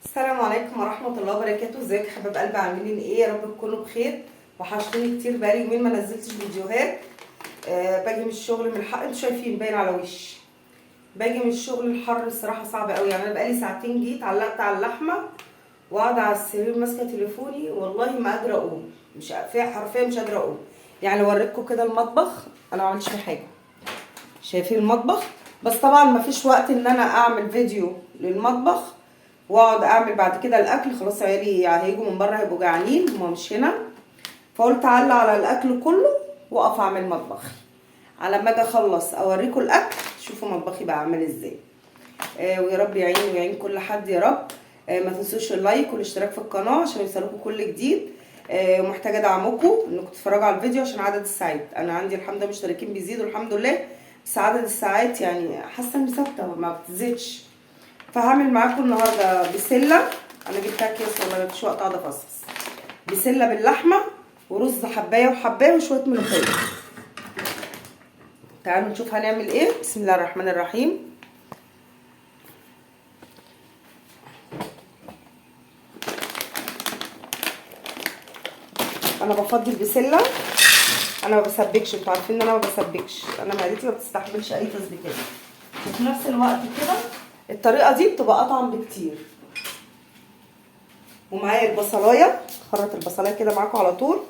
السلام عليكم ورحمة الله وبركاته. ازيك يا حباب قلبي؟ عاملين ايه؟ يا رب تكونوا بخير. وحشتوني كتير، بقالي يومين ما نزلتش فيديوهات. باجي من الشغل من الحر، انتوا شايفين باين على وشي. باجي من الشغل الحر الصراحة صعب قوي، يعني انا بقالي ساعتين جيت علقت على اللحمة وقاعدة على السرير ماسكة تليفوني، والله ما قادرة اقوم، مش فيها حرفيا، مش قادرة اقوم. يعني اوريكم كده المطبخ، انا ما عملتش فيه حاجة. شايفين المطبخ؟ بس طبعا ما فيش وقت ان انا اعمل فيديو للمطبخ واقعد اعمل بعد كده الاكل. خلاص عيالي هيجوا من بره هيبقوا جعانين، هما مش هنا، فقلت اعلق على الاكل كله واقف اعمل مطبخي. على ما اجي اخلص اوريكم الاكل، شوفوا مطبخي بقى عامل ازاي. ويا رب يعين ويعين كل حد يا رب. ما تنسوش اللايك والاشتراك في القناه عشان يوصلكم كل جديد. ومحتاجه دعمكم انكم تتفرجوا على الفيديو عشان عدد الساعات، انا عندي الحمد لله مشتركين بيزيدوا الحمد لله، بس عدد الساعات يعني حاسه اني ثابته ما بتزيدش. فهعمل معاكم النهارده بسله، انا جبتها اكياس والله مفيش وقت اقعد افصص. بسله باللحمه ورز حبايه وحبايه وشويه ملوخيه. تعالوا نشوف هنعمل ايه. بسم الله الرحمن الرحيم. انا بفضي البسله، انا ما بسبكش، انتوا عارفين ان انا ما بسبكش، انا معدتي ما بتستحملش اي تسبيكات. وفي نفس الوقت كده الطريقه دي بتبقى اطعم بكتير. ومعايا البصلايه، خرط البصلايه كده معاكم على طول.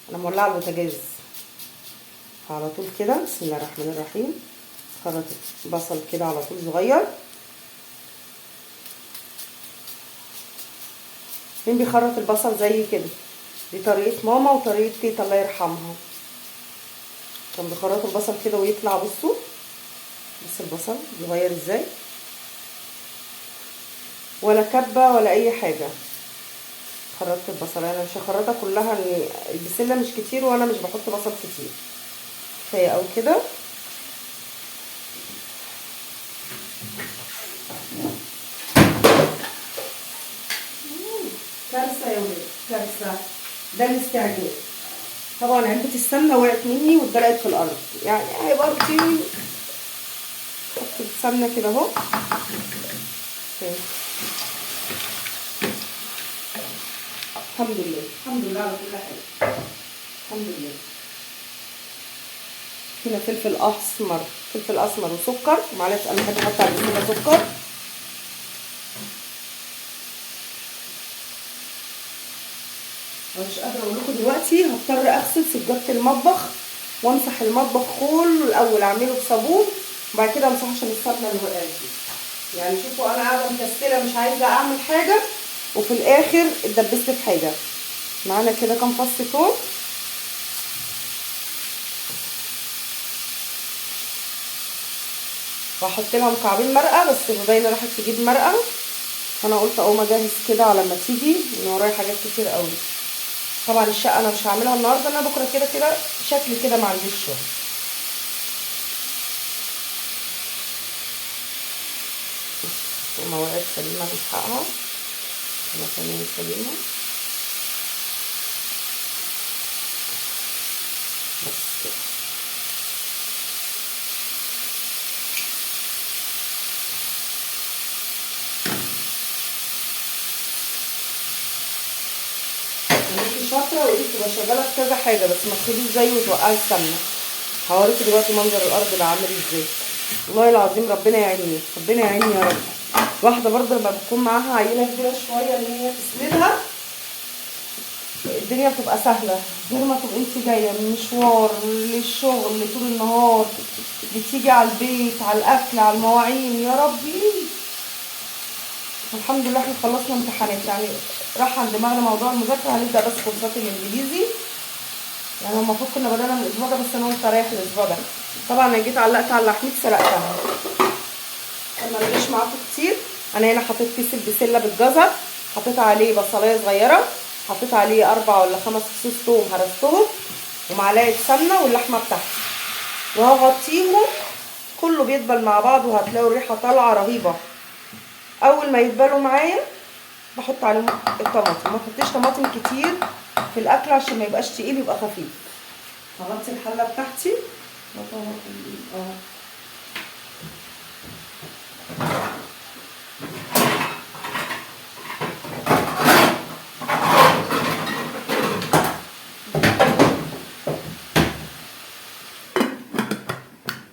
انا مولعه البوتاجاز على طول كده. بسم الله الرحمن الرحيم. خرط بصل كده على طول صغير. مين بيخرط البصل زي كده؟ دي طريقه ماما وطريقه تيتا الله يرحمها، كان بيخرطوا البصل كده ويطلع. بصوا بس البصل صغير ازاي، ولا كبه ولا اي حاجه. خرطت البصل، انا مش هخرطها كلها، ان البسله مش كتير وانا مش بحط بصل كتير، كفايه او كده. كارثه يا ولاد، كارثه. ده الاستعجال. طبعا علبه السمنه وقعت مني واتدلقت في الارض، يعني هيبقى روتين. حط السمنه كده اهو. الحمد لله الحمد لله على كل حاجه، الحمد لله. هنا فلفل اسمر، فلفل اسمر وسكر، معلش انا بحب احط على البسله سكر. مش قادره اقول لكم دلوقتي، هضطر اغسل سجاده المطبخ وامسح المطبخ كله الاول، اعمله بصابون وبعد كده امسحه عشان السمنه اللي وقعت دي. يعني شوفوا انا قاعده مكسله مش عايزه اعمل حاجه وفي الاخر اتدبست في حاجه. معانا كده كام فص ثوم، وهحط لها مكعبين مرقه، بس باينه راحت تجيب مرقه، فانا قلت اقوم اجهز كده على ما تيجي، ان ورايا حاجات كتير قوي. طبعا الشقه انا مش هعملها النهارده، انا بكره كده كده شكلي كده ما عنديش شغل. ومواعيد سليمه نسحقها مثلا سليمه بس كده. انتي شاطره وايدك تبقى شغاله في كذا حاجه، بس ما تخليش زي وتوقعي السمنه. هوريكي دلوقتي منظر الارض بقى عامل ازاي. والله العظيم ربنا يعيني، ربنا يعيني يا رب. واحده برضه لما بتكون معاها عيله كبيره شويه ان هي تسندها، الدنيا بتبقى سهله، غير ما تبقي انت جايه من مشوار للشغل طول النهار، بتيجي على البيت على الاكل على المواعين، يا ربي. الحمد لله احنا خلصنا امتحانات، يعني راح عن دماغنا موضوع المذاكره، هنبدا بس كورسات الانجليزي. يعني المفروض كنا بدانا من الاسبوع ده، بس انا قلت اريح الاسبوع ده. طبعا انا جيت علقت على اللحمه سرقتها عشان ما نجيش معاكم كتير. انا هنا حطيت كيس البسله بالجزر، حطيت عليه بصلايه صغيره، حطيت عليه 4 ولا 5 فصوص ثوم هرستهم، ومعلقه سمنه واللحمه بتاعتي، وهغطيهم كله بيدبل مع بعض، وهتلاقوا الريحه طالعه رهيبه. اول ما يدبلوا معايا بحط عليهم الطماطم، ما تحطيش طماطم كتير في الاكل عشان ما يبقاش تقيل، يبقى خفيف. هغطي الحله بتاعتي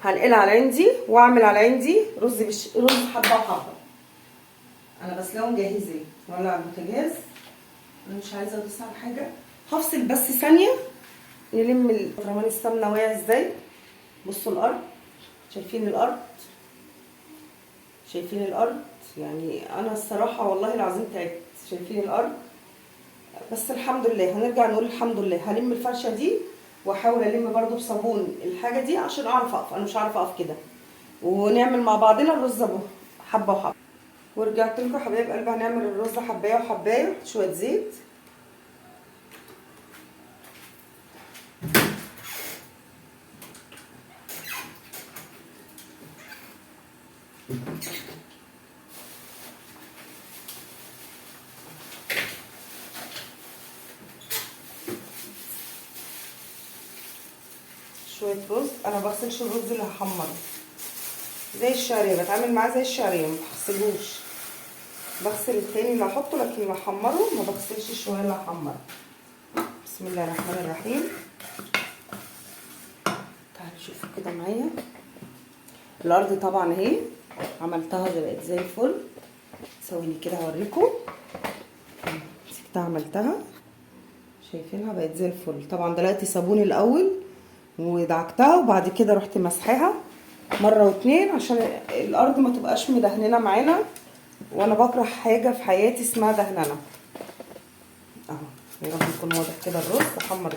هنقلها على عندي واعمل على عندي رز رز حبه وحبه. انا بسلقهم جاهزين، نولع على البوتاجاز. انا مش عايزه ادوس على حاجه، هفصل بس ثانيه نلم البرطمان السمنه واقع ازاي. بصوا الارض، شايفين الارض؟ شايفين الارض؟ يعني انا الصراحه والله العظيم تعبت. شايفين الارض؟ بس الحمد لله، هنرجع نقول الحمد لله. هلم الفرشه دي واحاول الم برده بصابون الحاجه دي عشان اعرف اقف. انا مش عارفه اقف كده. ونعمل مع بعضنا الرز حبه وحبه. ورجعت لكم حبايب قلبي. هنعمل الرز حبايه وحبايه، شويه زيت، شويه رز. انا ما بغسلش الرز اللي هحمره زي الشعريه، بتعامل معاه زي الشعريه، ما بغسلوش. بغسل التاني اللي هحطه، لكن اللي هحمره ما بغسلش الشويه اللي هحمره. بسم الله الرحمن الرحيم. تعالوا شوفوا كده معايا الارض. طبعا اهي عملتها بقت زي الفل. ثواني كده هوريكم. مسكتها عملتها، شايفينها بقت زي الفل. طبعا دلقتي صابون الاول ودعكتها، وبعد كده رحت مسحاها مره واتنين عشان الارض ما تبقاش مدهننه معانا، وانا بكره حاجه في حياتي اسمها دهننه. اهو يا رب يكون واضح كده الرز. احمر،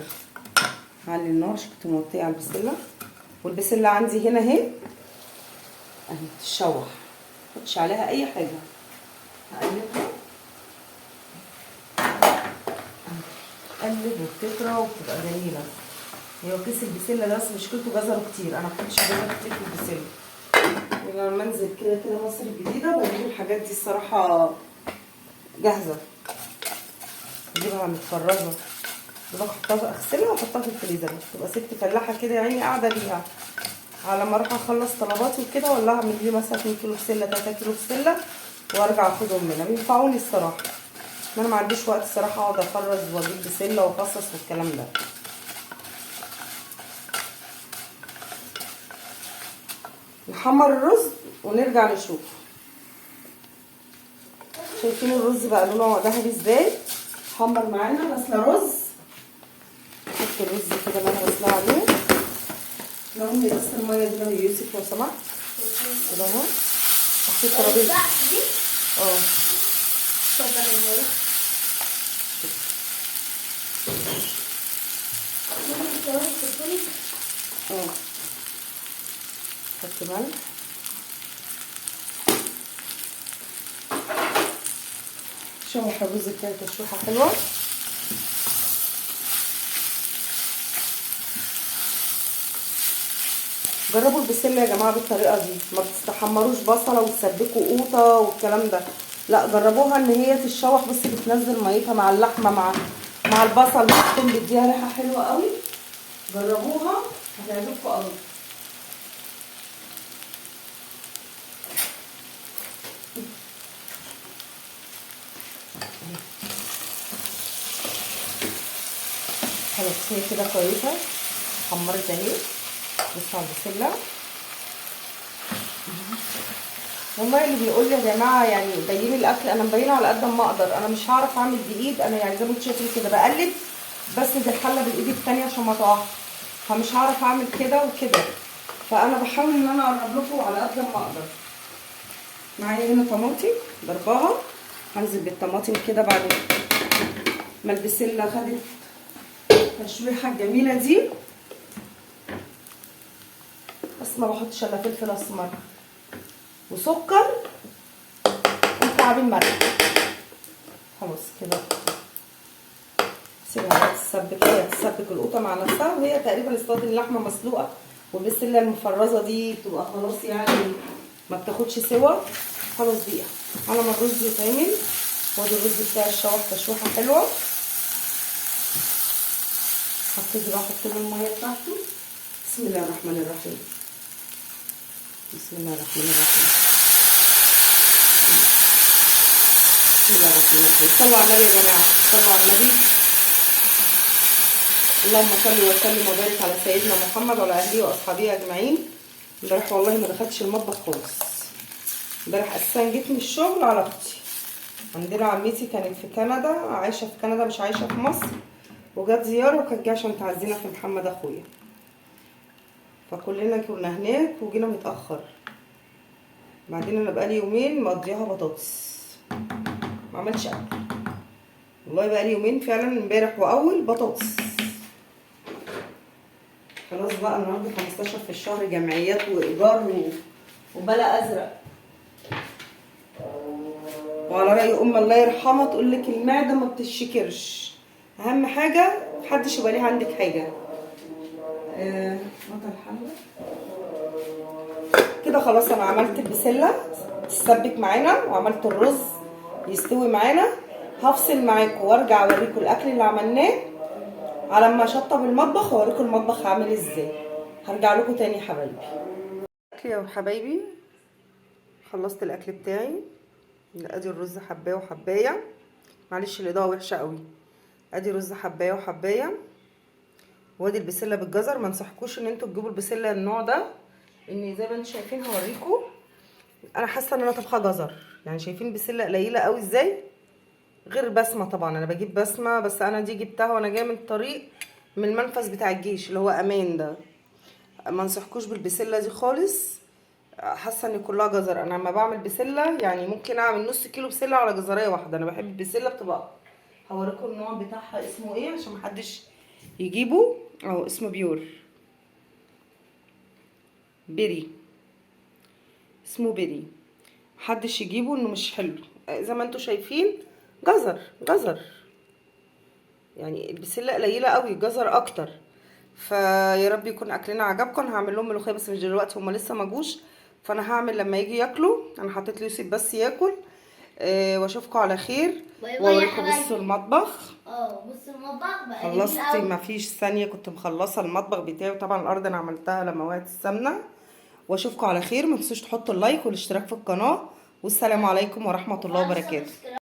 علي النار عشان كنت موطيه على البسله. والبسله عندي هنا اهي تتشوح، متحطش عليها اي حاجه. هقلبها، تقلب وبتطرى وبتبقى جميله. هو كيس البسله ده بس مشكلته جزره كتير، انا ما بحبش جزره كتير في البسله. لما انزل كده مصر الجديده بجيب الحاجات دي الصراحه جاهزه، بجيبها متفرزه، بحطها اغسلها واحطها في الفريزر. تبقى ست فلاحه كده يعني قاعده بيها على ما اروح اخلص طلباتي وكده، ولا اعمل لي مثلا 2 كيلو بسله 3 كيلو بسله وارجع اخدهم منها. بينفعوني الصراحه، انا ما عنديش وقت الصراحه اقعد افرز واجيب بسله وافصص والكلام ده. نحمر الرز ونرجع نشوف. شايفين الرز بقى لونه ذهبي ازاي؟ حمر معانا. غسله رز، احط الرز كده اللي انا غسلاه عليه. لو امي بس الميه دي لو يوسف لو سمحت كده اهو تحت الترابيزه. اه اتفضل الميه. حط ملح، شوح الرز بتاعي تشويحه حلوه. جربوا البسله يا جماعه بالطريقه دي، ما بتستحمروش بصله وتسبكوا قوطه والكلام ده، لا جربوها ان هي تتشوح بس بتنزل ميتها مع اللحمه مع البصل بتكون بتديها ريحه حلوه قوي. جربوها هتعجبكم قوي. خلاص هي كده كويسه، حمرت اهي. بصوا على البسله. والله اللي بيقول لي يا جماعه يعني بيني الاكل، انا مبينه على قد ما اقدر. انا مش هعرف اعمل بايد، انا يعني زي ما انتم شايفين كده بقلب بسند الحله بالايد الثانيه عشان ما تقعش، فمش هعرف اعمل كده وكده. فانا بحاول ان انا اقرب لكم على قد ما اقدر. معايا هنا طماطم ضرباها، هنزل بالطماطم كده بعد ما البسله خدت التشويحه الجميله دي. بس ما بحطش الا فلفل اسمر وسكر ومكعبين مرق. خلاص كده سيبها تتسبك، هي تتسبك القوطه مع نفسها، وهي تقريبا استوت. اللحمه مسلوقه والبسله المفرزه دي بتبقى خلاص يعني ما بتاخدش سوا. خلاص دقيقه على ما الرز يتعمل. وادي الرز بتاعي اتشوح تشويحه حلوه. هبتدي بقى احط له الميه بتاعته. بسم الله الرحمن الرحيم. بسم الله الرحمن الرحيم. بسم الله الرحمن الرحيم. صلوا على النبي يا جماعه، صلوا على النبي. اللهم صل وسلم وبارك على سيدنا محمد وعلى اهله واصحابه اجمعين. امبارح والله ما دخلتش المطبخ خالص. امبارح اساسا جيت من الشغل على اختي. عندنا عمتي كانت في كندا، عايشه في كندا مش عايشه في مصر، وجت زياره وكانت جايه عشان تعزينا في محمد اخويا، فكلنا كنا هناك وجينا متاخر. بعدين انا بقالي يومين مقضيها بطاطس، ما عملتش اكل والله. بقالي يومين فعلا، امبارح واول بطاطس. خلاص بقى النهارده 15 في الشهر، جمعيات وايجار وبلا ازرق. وعلى رأي الله يرحمها تقول لك المعده ما بتشكرش، اهم حاجه محدش يبقى ليه عندك حاجه. غطا الحله كده. خلاص انا عملت البسله تسبك معانا، وعملت الرز يستوي معانا. هفصل معاكم وارجع اوريكم الاكل اللي عملناه على ما اشطب المطبخ واوريكم المطبخ عامل ازاي. هرجع لكم تاني يا حبايبي. اكل يا حبايبي، خلصت الاكل بتاعي. ادي الرز حبايه وحبايه، معلش الاضاءه وحشه قوي. ادي رز حبايه وحبايه، وادي البسله بالجزر. ما انصحكوش ان انتوا تجيبوا البسله النوع ده، ان زي ما انتم شايفين هوريكم. انا حاسه ان انا طبخه جزر، يعني شايفين بسله قليله قوي ازاي، غير بسمه. طبعا انا بجيب بسمه، بس انا دي جبتها وانا جايه من الطريق من المنفذ بتاع الجيش اللي هو امان ده. ما انصحكوش بالبسله دي خالص، حاسه ان كلها جزر. انا لما بعمل بسله يعني ممكن اعمل نص كيلو بسله على جزريه واحده. انا بحب البسله بتبقى. هوريكم النوع بتاعها اسمه ايه عشان محدش يجيبه. اهو اسمه بيور بيري، اسمه بيري. محدش يجيبه انه مش حلو. زي ما انتم شايفين جزر جزر، يعني البسله قليله قوي، جزر اكتر. فيا رب يكون اكلنا عجبكم. هعمل لهم ملوخيه بس مش دلوقتي، هما لسه ما جوش، فانا هعمل لما يجي ياكلوا. انا حطيت ليوسف بس ياكل. واشوفكم على خير. باي باي يا واوريكم حبايبي. بصوا المطبخ. بصوا المطبخ بقى جميل خلصت قوي. ما فيش ثانيه كنت مخلصه المطبخ بتاعي. وطبعا الارض انا عملتها لما وقعت السمنه. واشوفكم على خير. ما تنسوش تحطوا اللايك والاشتراك في القناه. والسلام عليكم ورحمه الله وبركاته.